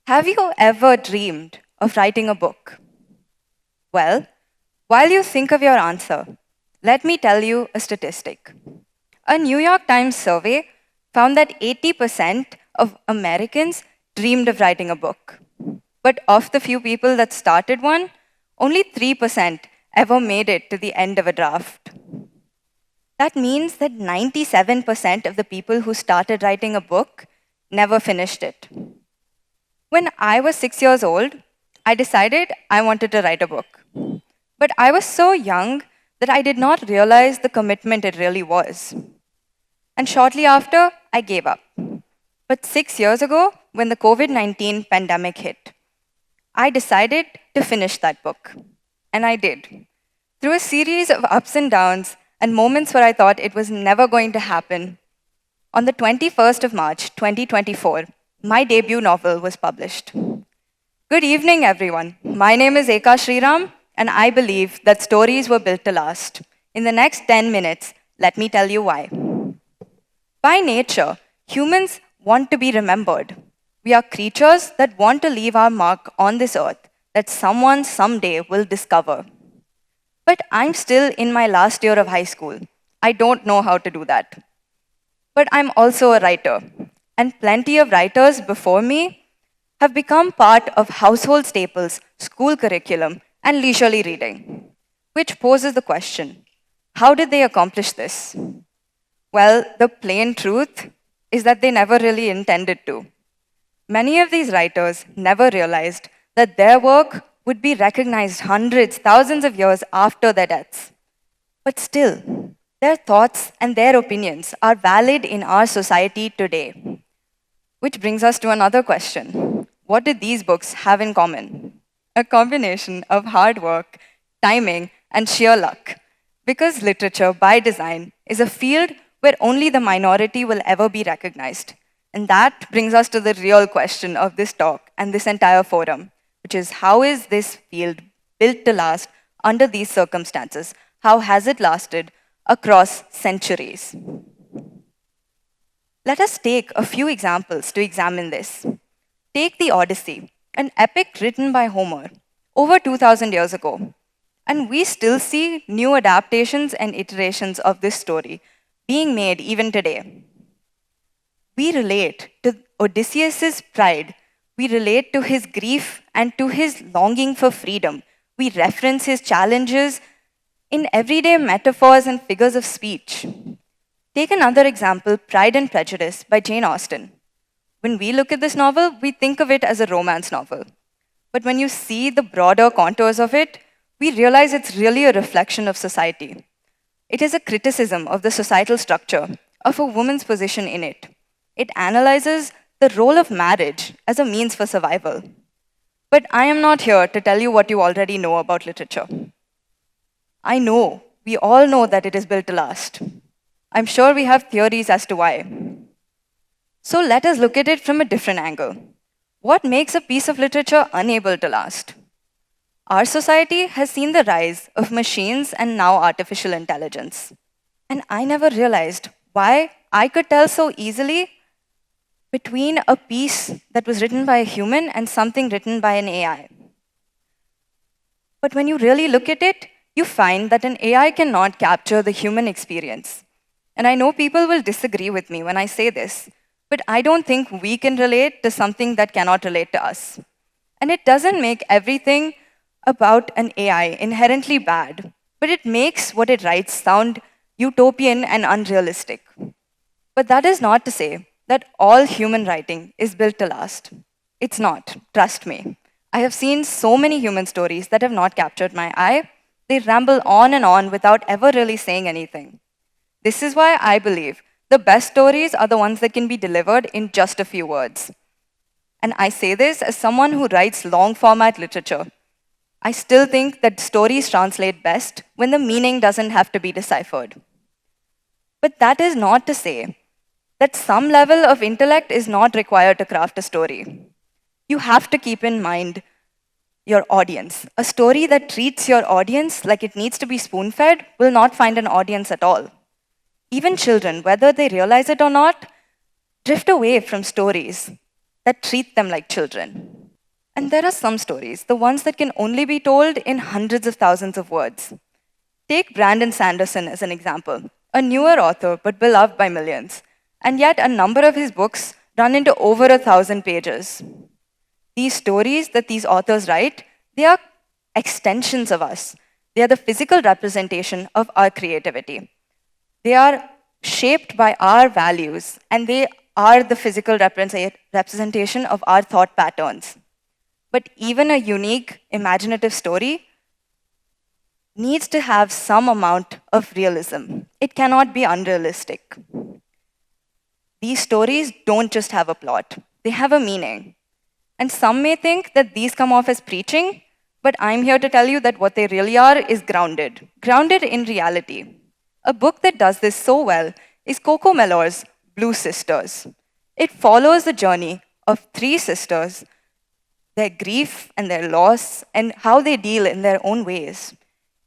Have you ever dreamed of writing a book? Well, while you think of your answer, let me tell you a statistic. A New York Times survey found that 80% of Americans dreamed of writing a book. But of the few people that started one, only 3% ever made it to the end of a draft. That means that 97% of the people who started writing a book never finished it. When I was 6 years old, I decided I wanted to write a book. But I was so young that I did not realize the commitment it really was. And shortly after, I gave up. But 6 years ago, when the COVID 19 pandemic hit, I decided to finish that book. And I did. Through a series of ups and downs and moments where I thought it was never going to happen, on the 21st of March, 2024, my debut novel was published. Good evening, everyone. My name is Eka Sriram, and I believe that stories were built to last. In the next 10 minutes, let me tell you why. By nature, humans want to be remembered. We are creatures that want to leave our mark on this earth that someone someday will discover. But I'm still in my last year of high school. I don't know how to do that. But I'm also a writer, and plenty of writers before me have become part of household staples, school curriculum, and leisurely reading. Which poses the question, how did they accomplish this? Well, the plain truth is that they never really intended to. Many of these writers never realized that their work would be recognized hundreds, thousands of years after their deaths. But still, their thoughts and their opinions are valid in our society today. Which brings us to another question. What did these books have in common? A combination of hard work, timing, and sheer luck. Because literature, by design, is a field where only the minority will ever be recognized. And that brings us to the real question of this talk and this entire forum, which is how is this field built to last under these circumstances? How has it lasted across centuries? Let us take a few examples to examine this. Take the Odyssey, an epic written by Homer over 2,000 years ago. And we still see new adaptations and iterations of this story being made even today. We relate to Odysseus' pride. We relate to his grief and to his longing for freedom. We reference his challenges in everyday metaphors and figures of speech. Take another example, Pride and Prejudice by Jane Austen. When we look at this novel, we think of it as a romance novel. But when you see the broader contours of it, we realize it's really a reflection of society. It is a criticism of the societal structure, of a woman's position in it. It analyzes the role of marriage as a means for survival. But I am not here to tell you what you already know about literature. I know, we all know that it is built to last. I'm sure we have theories as to why. So let us look at it from a different angle. What makes a piece of literature unable to last? Our society has seen the rise of machines and now artificial intelligence. And I never realized why I could tell so easily between a piece that was written by a human and something written by an AI. But when you really look at it, you find that an AI cannot capture the human experience. And I know people will disagree with me when I say this, but I don't think we can relate to something that cannot relate to us. And it doesn't make everything about an AI inherently bad, but it makes what it writes sound utopian and unrealistic. But that is not to say that all human writing is built to last. It's not, trust me. I have seen so many human stories that have not captured my eye. They ramble on and on without ever really saying anything. This is why I believe the best stories are the ones that can be delivered in just a few words. And I say this as someone who writes long format literature. I still think that stories translate best when the meaning doesn't have to be deciphered. But that is not to say that some level of intellect is not required to craft a story. You have to keep in mind your audience. A story that treats your audience like it needs to be spoon-fed will not find an audience at all. Even children, whether they realize it or not, drift away from stories that treat them like children. And there are some stories, the ones that can only be told in hundreds of thousands of words. Take Brandon Sanderson as an example, a newer author but beloved by millions, and yet a number of his books run into over 1,000 pages. These stories that these authors write, they are extensions of us. They are the physical representation of our creativity. They are shaped by our values, and they are the physical representation of our thought patterns. But even a unique, imaginative story needs to have some amount of realism. It cannot be unrealistic. These stories don't just have a plot, they have a meaning. And some may think that these come off as preaching, but I'm here to tell you that what they really are is grounded in reality. A book that does this so well is Coco Mellor's Blue Sisters. It follows the journey of three sisters, their grief and their loss, and how they deal in their own ways.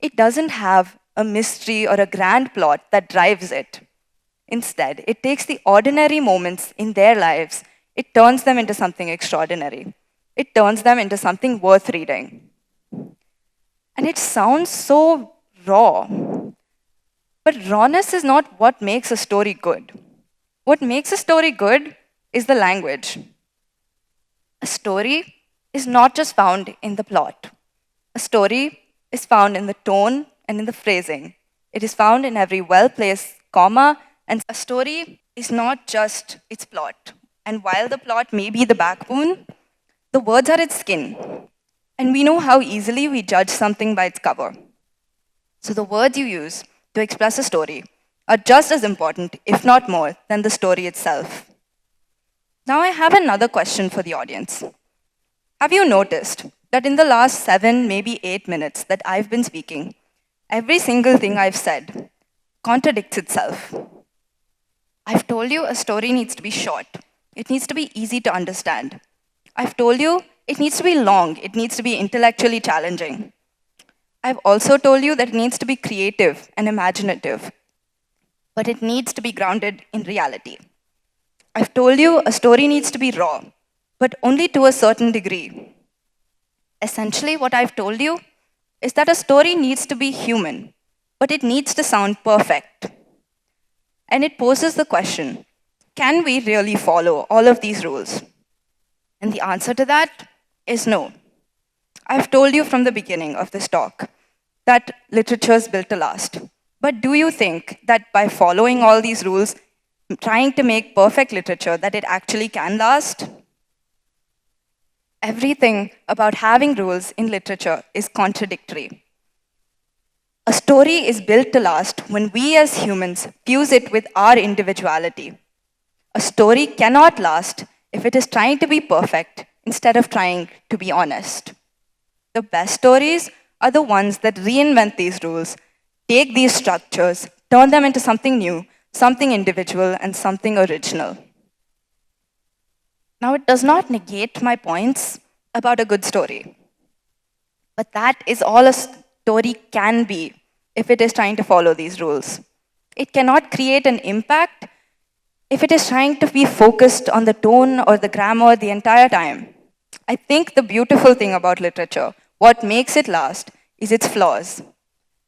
It doesn't have a mystery or a grand plot that drives it. Instead, it takes the ordinary moments in their lives, it turns them into something extraordinary. It turns them into something worth reading. And it sounds so raw. But rawness is not what makes a story good. What makes a story good is the language. A story is not just found in the plot. A story is found in the tone and in the phrasing. It is found in every well-placed comma, and a story is not just its plot. And while the plot may be the backbone, the words are its skin. And we know how easily we judge something by its cover. So the words you use to express a story are just as important, if not more, than the story itself. Now I have another question for the audience. Have you noticed that in the last 7, maybe 8 minutes that I've been speaking, every single thing I've said contradicts itself? I've told you a story needs to be short. It needs to be easy to understand. I've told you it needs to be long. It needs to be intellectually challenging. I've also told you that it needs to be creative and imaginative, but it needs to be grounded in reality. I've told you a story needs to be raw, but only to a certain degree. Essentially, what I've told you is that a story needs to be human, but it needs to sound perfect. And it poses the question, can we really follow all of these rules? And the answer to that is no. I've told you from the beginning of this talk that literature is built to last. But do you think that by following all these rules, trying to make perfect literature, that it actually can last? Everything about having rules in literature is contradictory. A story is built to last when we as humans fuse it with our individuality. A story cannot last if it is trying to be perfect instead of trying to be honest. The best stories are the ones that reinvent these rules, take these structures, turn them into something new, something individual, and something original. Now, it does not negate my points about a good story, but that is all a story can be if it is trying to follow these rules. It cannot create an impact if it is trying to be focused on the tone or the grammar the entire time. I think the beautiful thing about literature, what makes it last, is its flaws.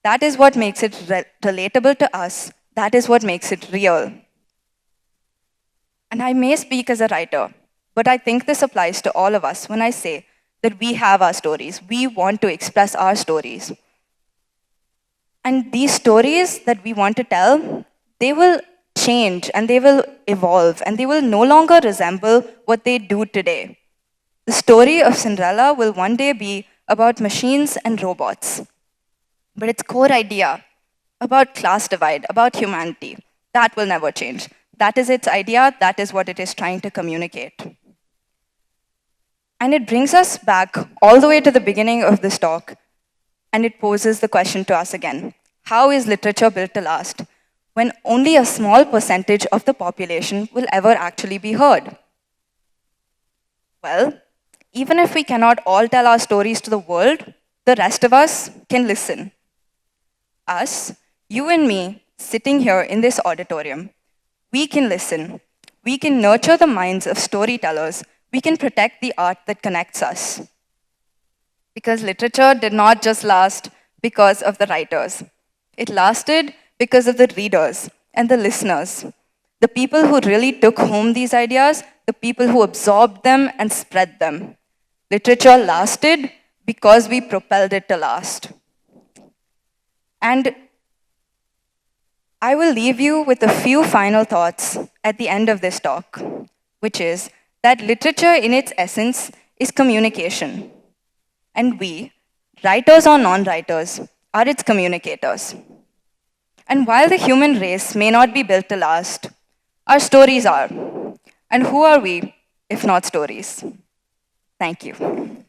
That is what makes it relatable to us. That is what makes it real. And I may speak as a writer, but I think this applies to all of us when I say that we have our stories. We want to express our stories. And these stories that we want to tell, they will change and they will evolve and they will no longer resemble what they do today. The story of Cinderella will one day be about machines and robots. But its core idea about class divide, about humanity, that will never change. That is its idea, that is what it is trying to communicate. And it brings us back all the way to the beginning of this talk, and it poses the question to us again. How is literature built to last when only a small percentage of the population will ever actually be heard? Well, even if we cannot all tell our stories to the world, the rest of us can listen. Us, you and me, sitting here in this auditorium, we can listen. We can nurture the minds of storytellers we can protect the art that connects us. Because literature did not just last because of the writers, it lasted because of the readers and the listeners, the people who really took home these ideas, the people who absorbed them and spread them. Literature lasted because we propelled it to last. And I will leave you with a few final thoughts at the end of this talk, which is that literature in its essence is communication. And we, writers or non writers, are its communicators. And while the human race may not be built to last, our stories are. And who are we if not stories? Thank you.